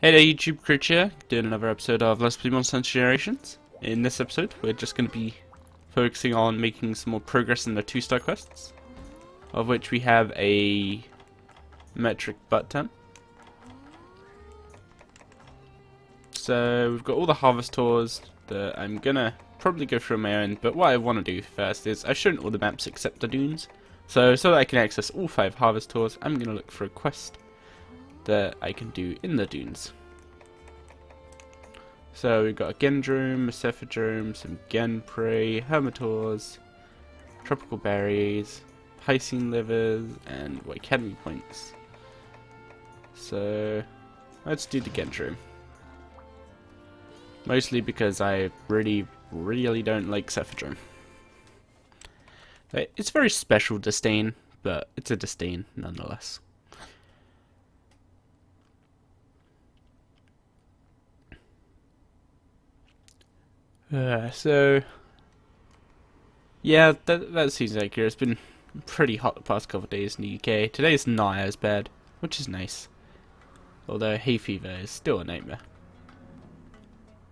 Hey there, YouTube creature, doing another episode of Let's Play Monster Hunter Generations. In this episode, we're just going to be focusing on making some more progress in the 2-star quests, of which we have a metric butt ton. So we've got all the harvest tours that I'm going to probably go through on my own, but what I want to do first is I've shown all the maps except the dunes. So that I can access all 5 harvest tours, I'm going to look for a quest that I can do in the dunes. So we've got a Gendrome, a Cephadrome, some Genprey, Hermitors, Tropical Berries, Piscine Livers, and Academy Points. So let's do the Gendrome. Mostly because I really don't like Cephadrome. It's a very special disdain, but it's a disdain nonetheless. Yeah, that seems accurate. It's been pretty hot the past couple of days in the UK. Today's not as bad, which is nice. Although hay fever is still a nightmare.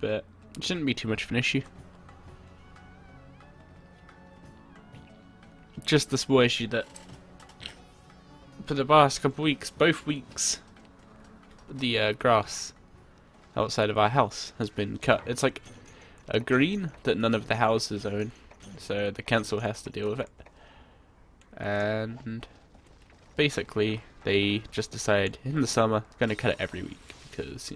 But it shouldn't be too much of an issue. Just the small issue that for the past couple of weeks, both weeks, the grass outside of our house has been cut. It's like a green that none of the houses own, so the council has to deal with it. And basically, they just decide in the summer going to cut it every week because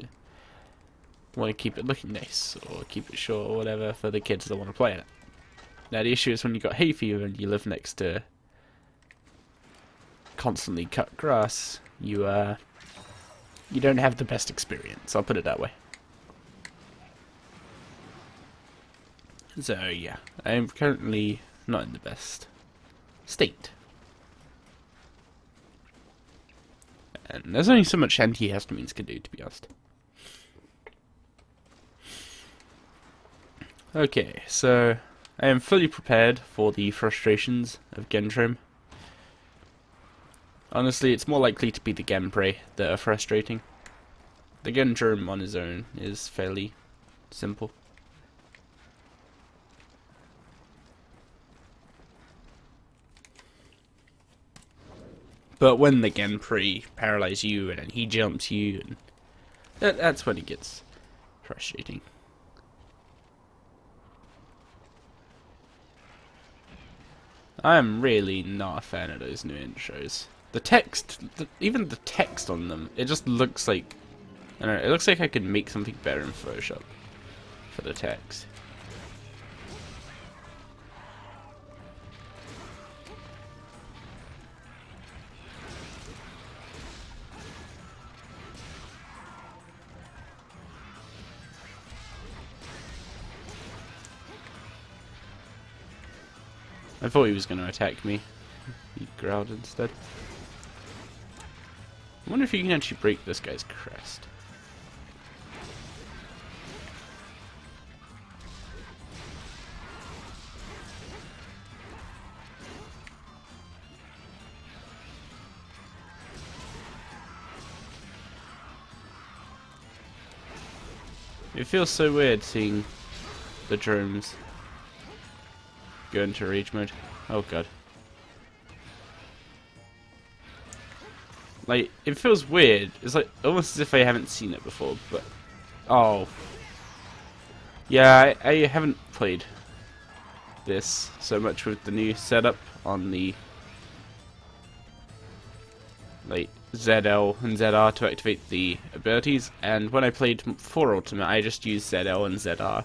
want to keep it looking nice or keep it short or whatever for the kids that want to play in it. Now the issue is when you got hay fever and you live next to constantly cut grass, you don't have the best experience. I'll put it that way. So yeah, I am currently not in the best state. And there's only so much antihistamines can do, to be honest. Okay, so I am fully prepared for the frustrations of Gendrome. Honestly, it's more likely to be the Genprey that are frustrating. The Gendrome on his own is fairly simple. But when the Genprey paralyze you and then he jumps you, and that's when it gets frustrating. I am really not a fan of those new intros. The text, even the text on them, it just looks like, I don't know, it looks like I could make something better in Photoshop for the text. I thought he was going to attack me. He growled instead. I wonder if you can actually break this guy's crest. It feels so weird seeing the drones go into rage mode. Oh god. Like, it feels weird. It's like almost as if I haven't seen it before, but oh. Yeah, I haven't played this so much with the new setup on the like ZL and ZR to activate the abilities, and when I played 4 Ultimate I just used ZL and ZR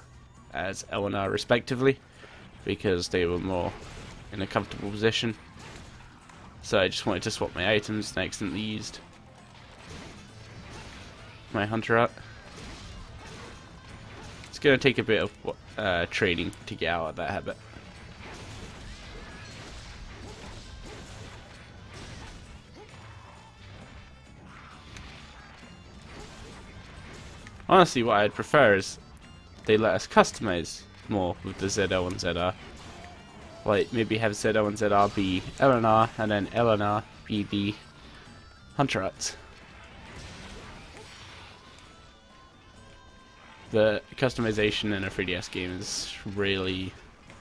as L and R respectively, because they were more in a comfortable position. So I just wanted to swap my items and I accidentally used my hunter out. It's going to take a bit of training to get out of that habit. Honestly, what I'd prefer is they let us customize more with the ZL and ZR. Like, maybe have ZL and ZR be LNR, and then LNR be the Hunter Huts. But customization in a 3DS game is really,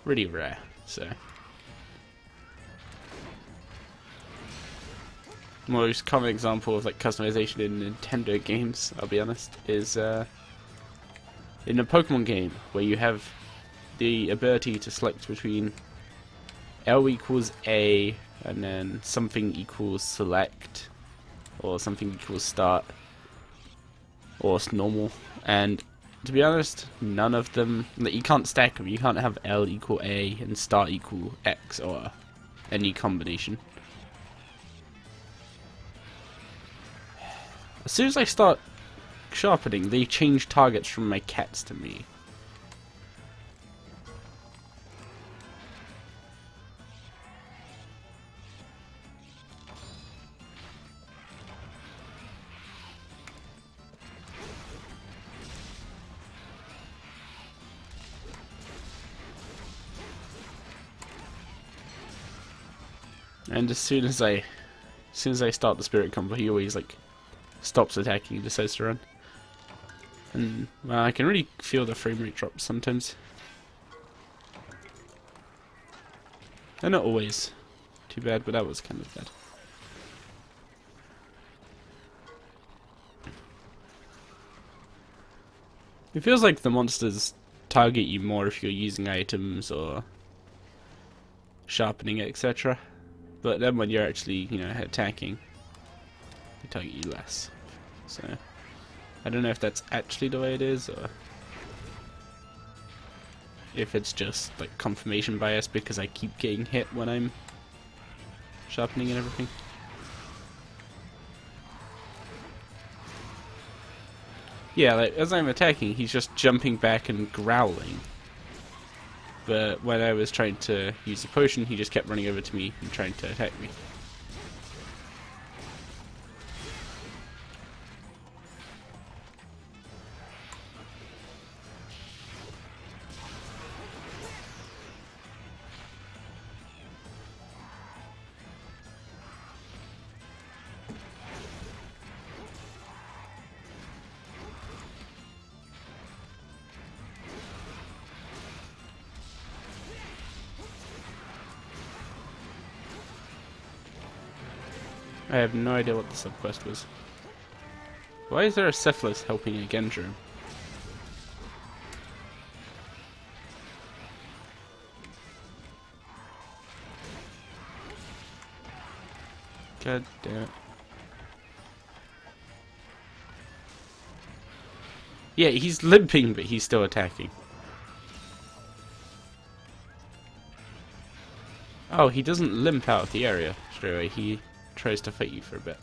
really rare. So, the most common example of like customization in Nintendo games, I'll be honest, is in a Pokemon game where you have the ability to select between L equals A and then something equals select or something equals start or normal, and to be honest, none of them, like, you can't stack them. You can't have L equal A and start equal X or any combination. As soon as I start sharpening, they change targets from my cats to me. And as soon as I start the spirit combo, he always like stops attacking and decides to run. And well, I can really feel the frame rate drop sometimes. They're not always too bad, but that was kind of bad. It feels like the monsters target you more if you're using items or sharpening, etc. But then when you're actually, you know, attacking, they target you less. So I don't know if that's actually the way it is, or if it's just like confirmation bias because I keep getting hit when I'm sharpening and everything. Yeah, like as I'm attacking, he's just jumping back and growling. But when I was trying to use the potion, he just kept running over to me and trying to attack me. I have no idea what the subquest was. Why is there a Cephalus helping a Gendrum? God damn it. Yeah, he's limping, but he's still attacking. Oh, he doesn't limp out of the area straight away. He tries to fight you for a bit.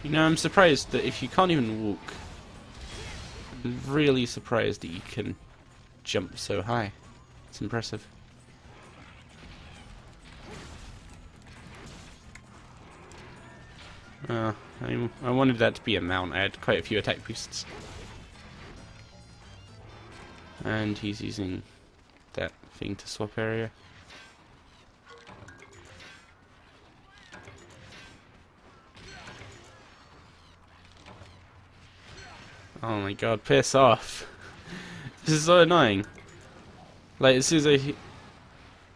You know, I'm surprised that if you can't even walk, I'm really surprised that you can jump so high. It's impressive. I wanted that to be a mount. I had quite a few attack boosts. And he's using that thing to swap area. Oh my god, piss off. This is so annoying. Like, as soon as I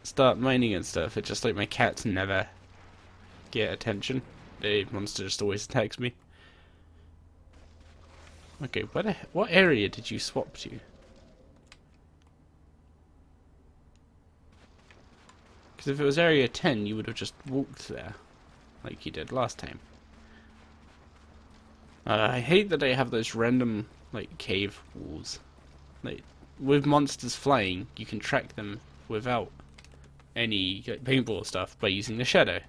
start mining and stuff, it's just like my cats never get attention. The monster just always attacks me. Okay, what area did you swap to? Because if it was area 10, you would have just walked there, like you did last time. I hate that they have those random, like, cave walls. Like, with monsters flying, you can track them without any like, paintball stuff by using the shadow.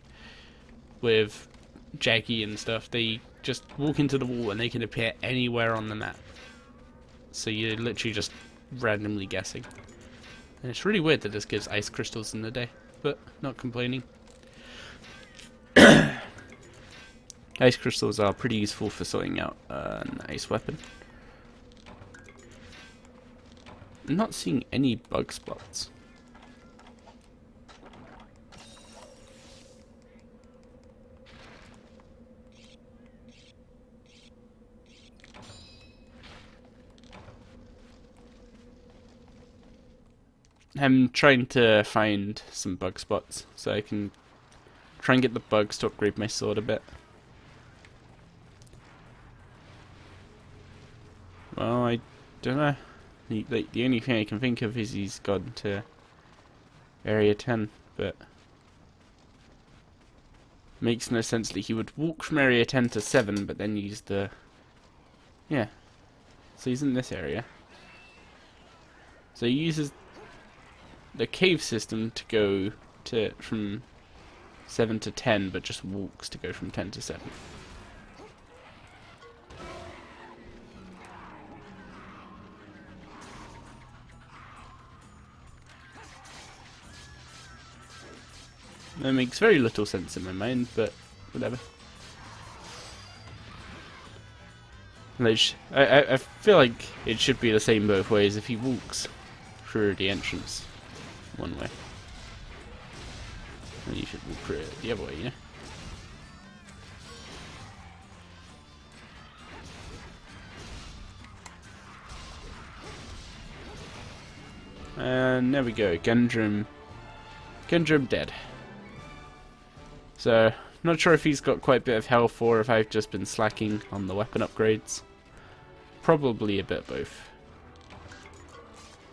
With Jaggy and stuff, they just walk into the wall and they can appear anywhere on the map. So you're literally just randomly guessing. And it's really weird that this gives ice crystals in the day, but not complaining. Ice crystals are pretty useful for sorting out an ice weapon. I'm not seeing any bug spots. I'm trying to find some bug spots so I can try and get the bugs to upgrade my sword a bit. Well, I don't know. The only thing I can think of is he's gone to Area 10, but makes no sense that he would walk from Area 10 to 7, but then use the... Yeah. So he's in this area. So he uses the cave system to go to from 7 to 10, but just walks to go from 10 to 7. That makes very little sense in my mind, but whatever. I feel like it should be the same both ways. If he walks through the entrance one way, then you should walk through it the other way, you know? And there we go, Gendrum dead. So, not sure if he's got quite a bit of health or if I've just been slacking on the weapon upgrades. Probably a bit of both.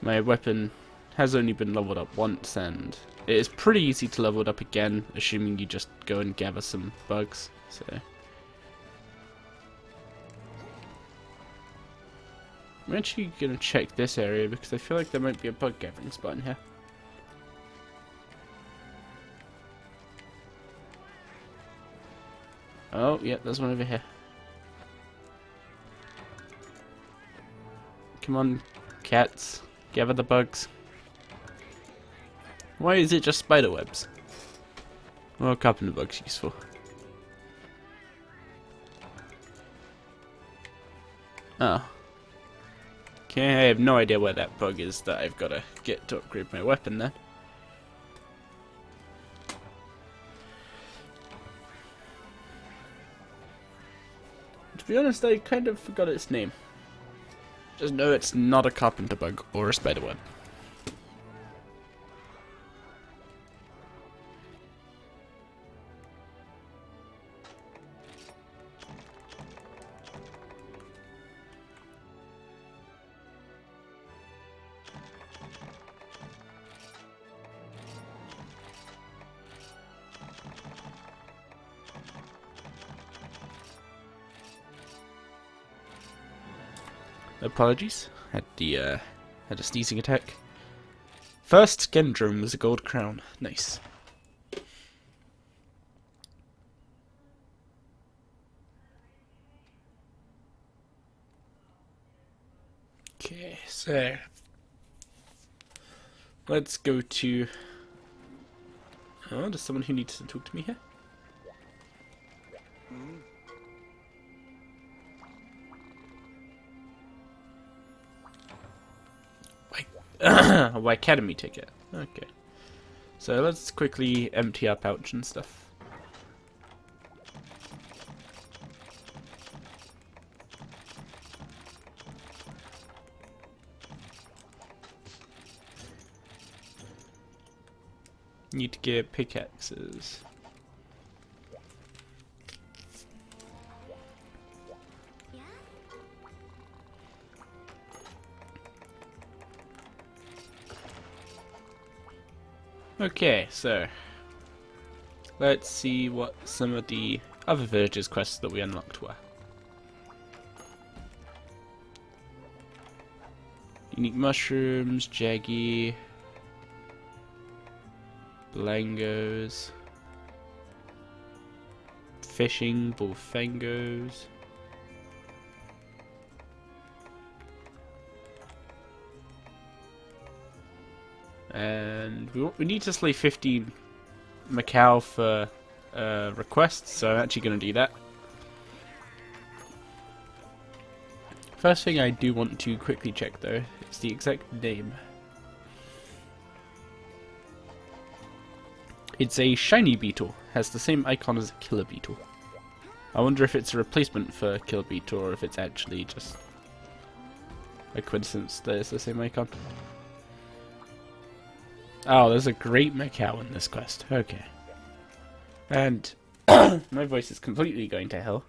My weapon has only been leveled up once, and it is pretty easy to level it up again, assuming you just go and gather some bugs. So I'm actually going to check this area because I feel like there might be a bug gathering spot in here. Oh, yeah, there's one over here. Come on, cats. Gather the bugs. Why is it just spider webs? Well, carpenter bugs useful. Oh. Okay, I have no idea where that bug is that I've got to get to upgrade my weapon then. To be honest, I kind of forgot its name. Just know it's not a carpenter bug or a spider web. Apologies, had a sneezing attack. First Gendrum was a gold crown. Nice. Okay, so let's go to... Oh, there's someone who needs to talk to me here. Oh, Academy ticket. Okay. So let's quickly empty our pouch and stuff. Need to get pickaxes. Okay, so let's see what some of the other villagers' quests that we unlocked were. Unique mushrooms, jaggy, blangos, fishing, bullfangos. And we need to slay 15 Macau for requests, so I'm actually going to do that. First thing I do want to quickly check though is the exact name. It's a shiny beetle, has the same icon as a killer beetle. I wonder if it's a replacement for killer beetle or if it's actually just a coincidence that it's the same icon. Oh, there's a great Macau in this quest. Okay. And my voice is completely going to hell.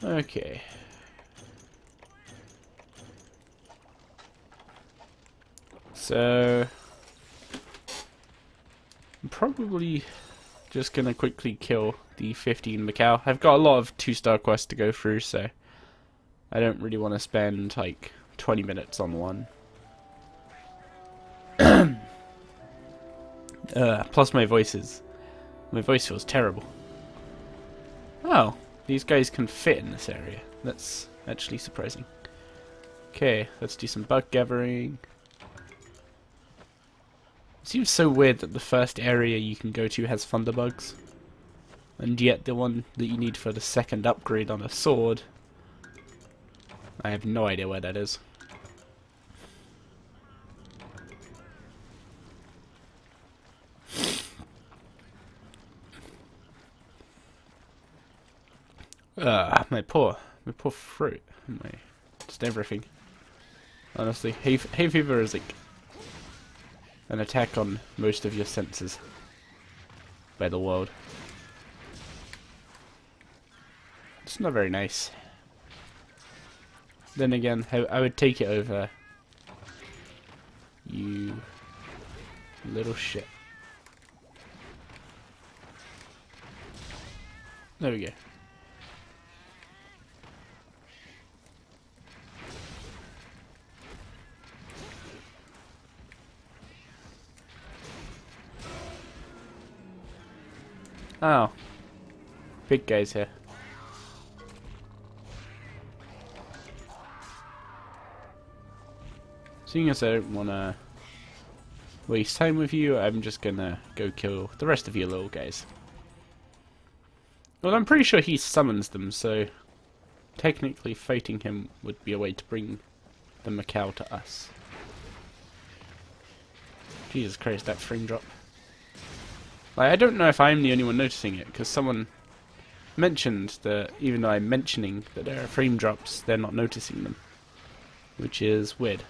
Okay. So I'm probably just gonna quickly kill the 15 Macau. I've got a lot of 2-star quests to go through, so I don't really want to spend like 20 minutes on one. Plus my voice feels terrible. Oh, these guys can fit in this area. That's actually surprising. Okay, let's do some bug gathering. It seems so weird that the first area you can go to has thunderbugs, and yet the one that you need for the second upgrade on a sword, I have no idea where that is. My poor throat, just everything. Honestly, hay fever is like an attack on most of your senses by the world. It's not very nice. Then again, I would take it over you little shit. There we go. Oh. Big guys here. Seeing as I don't want to waste time with you, I'm just gonna go kill the rest of you little guys. Well, I'm pretty sure he summons them, so technically fighting him would be a way to bring the Macau to us. Jesus Christ, that frame drop. Like, I don't know if I'm the only one noticing it, because someone mentioned that even though I'm mentioning that there are frame drops, they're not noticing them. Which is weird.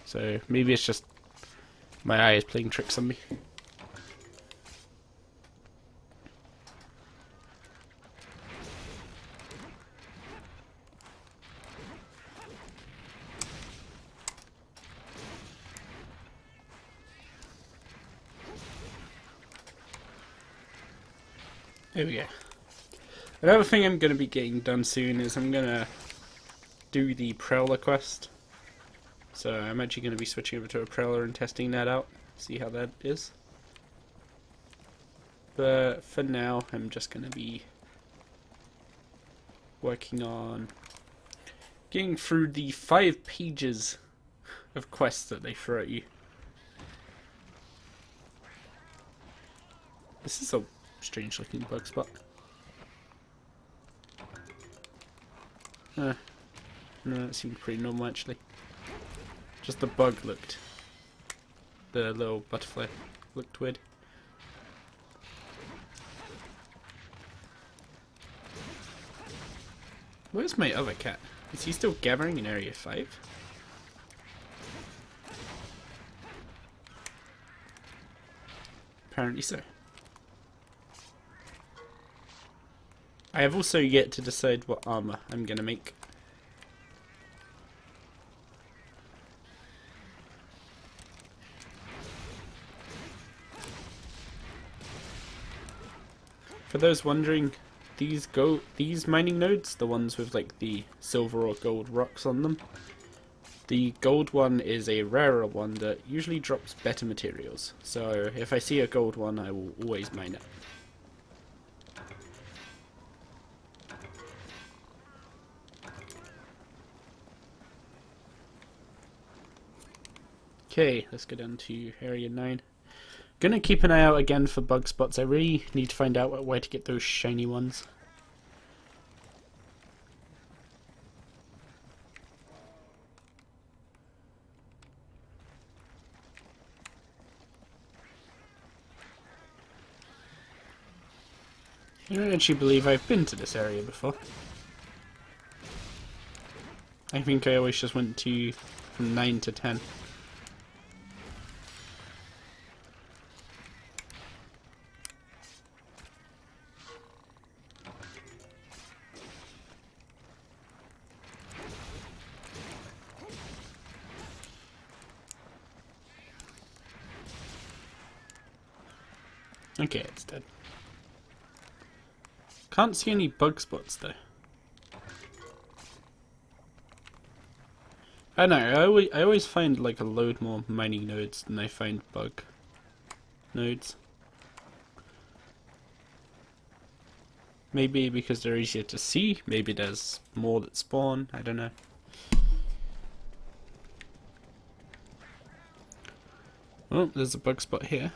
So maybe it's just my eye is playing tricks on me. There we go. Another thing I'm going to be getting done soon is I'm going to do the Prowler quest. So I'm actually going to be switching over to a Prowler and testing that out. See how that is. But for now, I'm just going to be working on getting through the 5 pages of quests that they throw at you. This is a strange looking bug spot. No, it seemed pretty normal actually. Just the bug looked. The little butterfly looked weird. Where's my other cat? Is he still gathering in Area 5? Apparently so. I have also yet to decide what armor I'm gonna make. For those wondering, these mining nodes, the ones with like the silver or gold rocks on them, the gold one is a rarer one that usually drops better materials. So if I see a gold one, I will always mine it. Okay, let's go down to Area 9. Gonna keep an eye out again for bug spots. I really need to find out where to get those shiny ones. I don't actually believe I've been to this area before. I think I always just went to from 9 to 10. Okay, it's dead. Can't see any bug spots though. I don't know, I always find like a load more mining nodes than I find bug nodes. Maybe because they're easier to see, maybe there's more that spawn, I don't know. Oh, there's a bug spot here.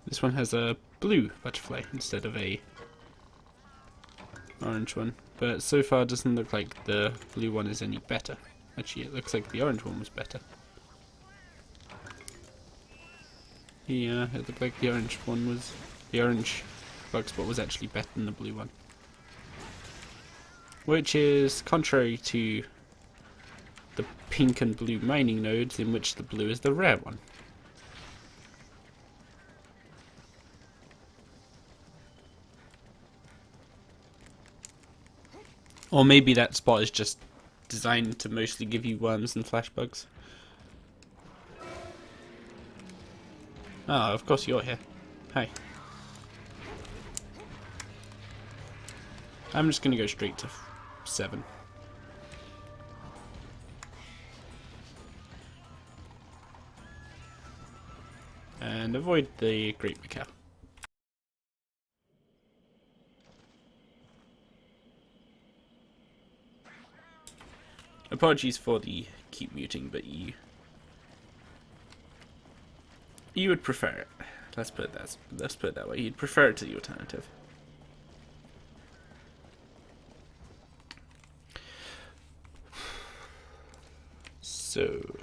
This one has a blue butterfly instead of a orange one, but so far it doesn't look like the blue one is any better. Actually, it looks like the orange one was better. Yeah, it looked like the orange bug spot was actually better than the blue one. Which is contrary to the pink and blue mining nodes, in which the blue is the rare one. Or maybe that spot is just designed to mostly give you worms and flash bugs. Ah, of course you're here. Hi. I'm just gonna go straight to 7. And avoid the Great Macaw. Apologies for the keep muting, but you would prefer it. Let's put it that way. You'd prefer it to the alternative. So,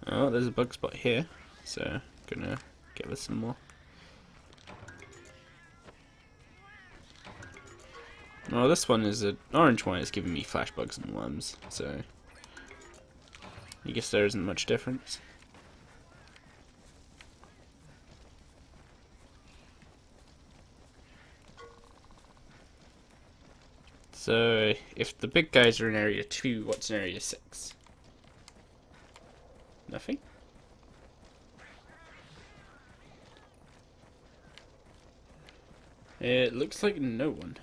oh, there's a bug spot here. So, gonna give us some more. Well, this one is an orange one. It's giving me flash bugs and worms. So, I guess there isn't much difference. So, if the big guys are in area 2, what's in area 6? Nothing? It looks like no one.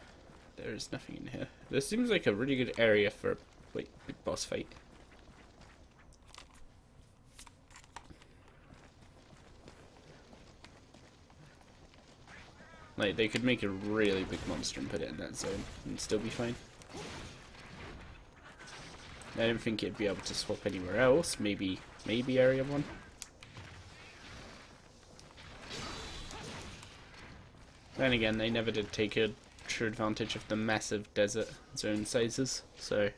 There is nothing in here. This seems like a really good area for a big boss fight. Like, they could make a really big monster and put it in that zone and still be fine. I don't think it'd be able to swap anywhere else. Maybe area 1. Then again, they never did take a true advantage of the massive desert zone sizes, so...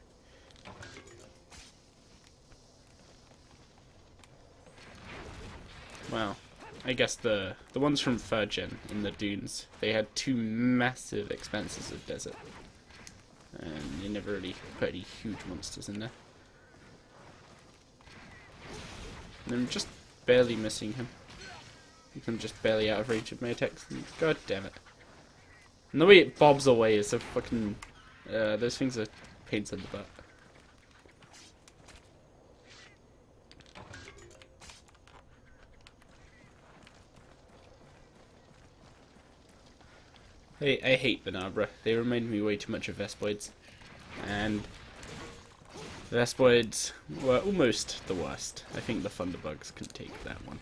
Wow. I guess the ones from 3rd gen in the dunes, they had 2 massive expanses of desert. And they never really put any huge monsters in there. And I'm just barely missing him. I'm just barely out of range of my attacks. God damn it. And the way it bobs away is so fucking... those things are pains in the butt. I hate Venabra. They remind me way too much of Vespoids. And Vespoids were almost the worst. I think the Thunderbugs can take that one.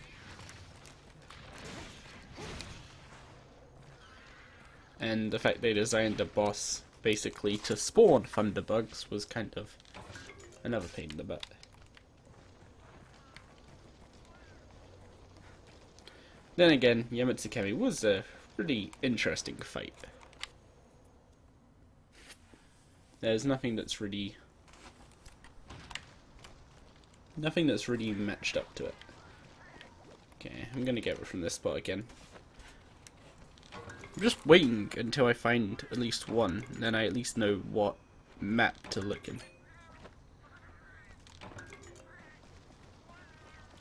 And the fact they designed a boss basically to spawn Thunderbugs was kind of another pain in the butt. Then again, Yamatsukami was a really interesting fight. There's nothing that's really matched up to it. Okay, I'm gonna get it from this spot again. I'm just waiting until I find at least one, and then I at least know what map to look in.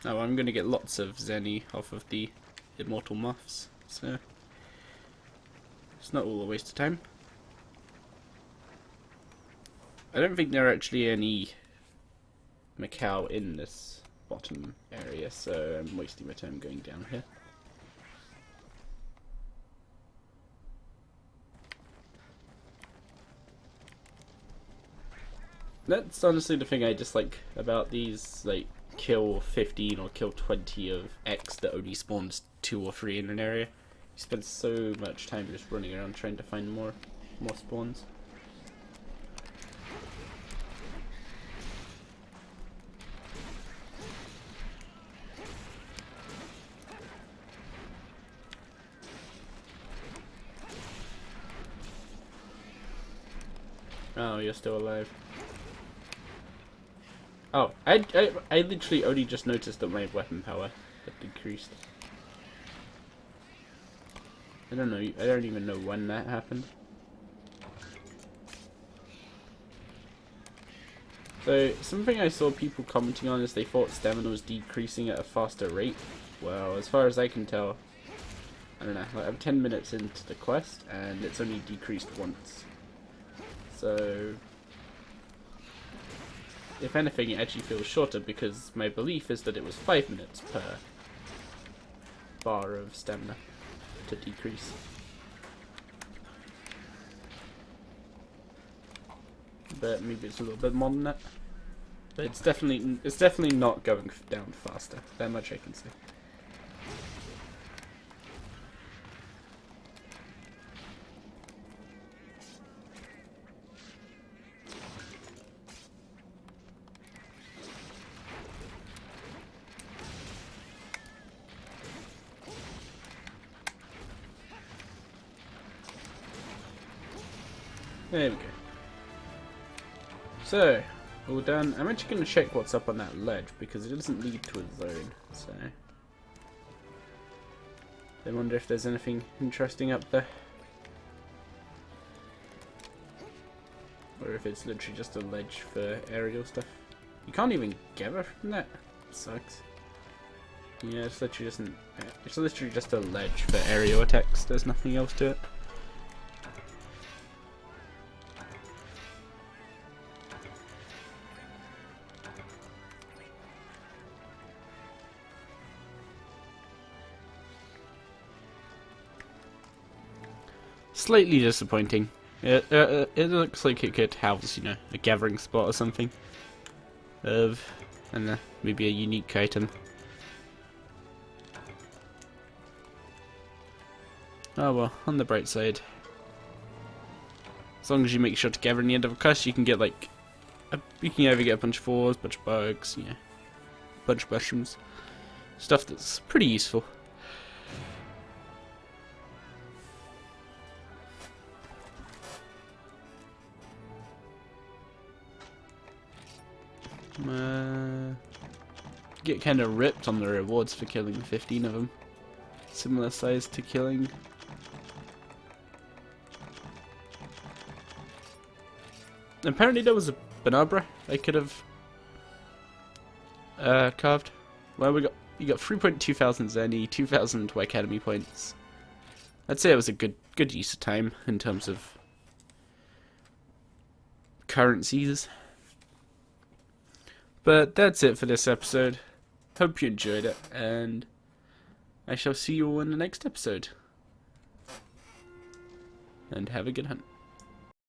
Now I'm going to get lots of Zenny off of the Immortal Moths, so it's not all a waste of time. I don't think there are actually any Macau in this bottom area, so I'm wasting my time going down here. That's honestly the thing I dislike about these, like, kill 15 or kill 20 of X that only spawns 2 or 3 in an area. You spend so much time just running around trying to find more spawns. Oh, you're still alive. Oh, I literally only just noticed that my weapon power had decreased. I don't know, I don't even know when that happened. So, something I saw people commenting on is they thought stamina was decreasing at a faster rate. Well, as far as I can tell, I don't know, like I'm 10 minutes into the quest and it's only decreased once. So, if anything, it actually feels shorter because my belief is that it was 5 minutes per bar of stamina to decrease. But maybe it's a little bit more than that. But it's definitely not going down faster. That much I can say. There we go. So, all done. I'm actually going to check what's up on that ledge because it doesn't lead to a zone. So, I wonder if there's anything interesting up there. Or if it's literally just a ledge for aerial stuff. You can't even gather from that. It sucks. Yeah, it's literally just a ledge for aerial attacks. There's nothing else to it. Slightly disappointing. It looks like it could house, you know, a gathering spot or something. And maybe a unique item. Oh well, on the bright side. As long as you make sure to gather in the end of a quest, you can get like, you can either get a bunch of ores, bunch of bugs, yeah, bunch of mushrooms. Stuff that's pretty useful. Get kind of ripped on the rewards for killing 15 of them. Similar size to killing. Apparently there was a Banabra I could have carved. Well, you got 3.2 thousand Zenny, 2,000 Academy points. I'd say it was a good use of time in terms of currencies. But that's it for this episode. Hope you enjoyed it, and I shall see you all in the next episode. And have a good hunt.